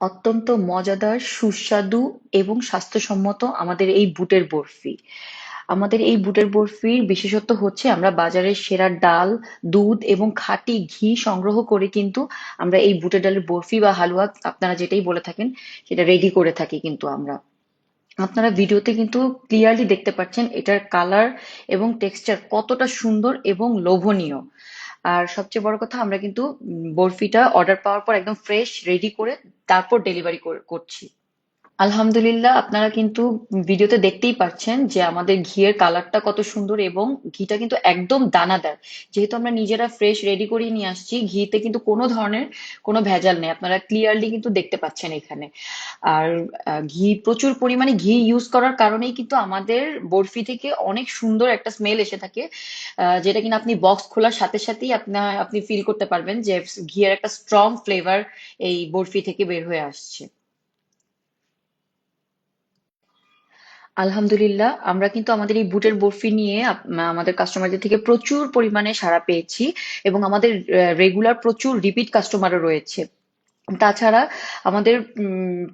অত্যন্ত মজাদার, সুস্বাদু এবং স্বাস্থ্যসম্মত আমাদের এই বুটের বরফি। আমাদের এই বুটের বরফির বিশেষত্ব হচ্ছে আমরা বাজারের সেরা ডাল, দুধ এবং খাঁটি ঘি সংগ্রহ করে কিন্তু আমরা এই বুটের ডালের বরফি বা হালুয়া আপনারা যেটাই বলে থাকেন সেটা রেডি করে থাকি কিন্তু আমরা। আপনারা ভিডিওতে কিন্তু ক্লিয়ারলি দেখতে পাচ্ছেন এটার কালার এবং টেক্সচার কতটা সুন্দর এবং লোভনীয়। আর সবচেয়ে বড় কথা আমরা কিন্তু বরফিটা অর্ডার পাওয়ার পর একদম ফ্রেশ রেডি করে তারপর ডেলিভারি করছি। আলহামদুলিল্লাহ, আপনারা কিন্তু ভিডিওতে দেখতেই পাচ্ছেন যে আমাদের ঘিয়ের কালারটা কত সুন্দর এবং ঘিটা কিন্তু একদম দানাদার। যেহেতু আমরা নিজেরা ফ্রেশ রেডি করে নিয়ে আসছি, ঘিতে কিন্তু কোনো ধরনের কোনো ভেজাল নেই, আপনারা ক্লিয়ারলি কিন্তু দেখতে পাচ্ছেন এখানে। আর ঘি, প্রচুর পরিমাণে ঘি ইউজ করার কারণেই কিন্তু আমাদের বরফি থেকে অনেক সুন্দর একটা স্মেল এসে থাকে, যেটা কিনা আপনি বক্স খোলার সাথে সাথেই আপনি ফিল করতে পারবেন যে ঘিয়ের একটা স্ট্রং ফ্লেভার এই বরফি থেকে বের হয়ে আসছে। আলহামদুলিল্লাহ, আমরা কিন্তু আমাদের এই বুটের বরফি নিয়ে আমাদের কাস্টমারদের থেকে প্রচুর পরিমাণে সাড়া পেয়েছি এবং আমাদের রেগুলার প্রচুর রিপিট কাস্টমারও রয়েছে। তাছাড়া আমাদের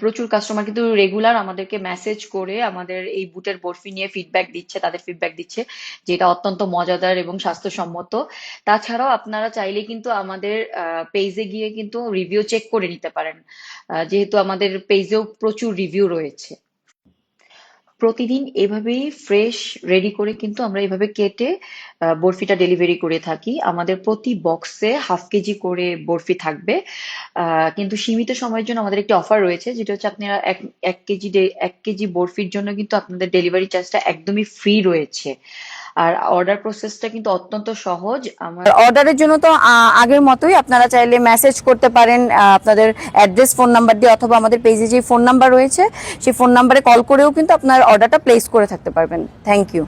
প্রচুর কাস্টমার কিন্তু রেগুলার আমাদেরকে মেসেজ করে আমাদের এই বুটের বরফি নিয়ে ফিডব্যাক দিচ্ছে, তাদের ফিডব্যাক দিচ্ছে যে এটা অত্যন্ত মজাদার এবং স্বাস্থ্যসম্মত। তাছাড়াও আপনারা চাইলে কিন্তু আমাদের পেজে গিয়ে কিন্তু রিভিউ চেক করে নিতে পারেন, যেহেতু আমাদের পেজেও প্রচুর রিভিউ রয়েছে। প্রতিদিন এভাবেই ফ্রেশ রেডি করে কিন্তু আমরা এভাবে কেটে বরফিটা ডেলিভারি করে থাকি। আমাদের প্রতি বক্সে হাফ কেজি করে বরফি থাকবে। কিন্তু সীমিত সময়ের জন্য আমাদের একটি অফার রয়েছে, যেটা হচ্ছে আপনারা এক কেজি বরফির জন্য কিন্তু আপনাদের ডেলিভারি চার্জটা একদমই ফ্রি রয়েছে। আর অর্ডার প্রসেসটা কিন্তু অত্যন্ত সহজ। আর অর্ডারের জন্য তো আগের মতোই আপনারা চাইলে মেসেজ করতে পারেন আপনাদের অ্যাড্রেস, ফোন নাম্বার দিয়ে, অথবা আমাদের পেজে যে ফোন নাম্বার রয়েছে সেই ফোন নাম্বারে কল করেও কিন্তু আপনার অর্ডারটা প্লেস করে থাকতে পারবেন। Thank you.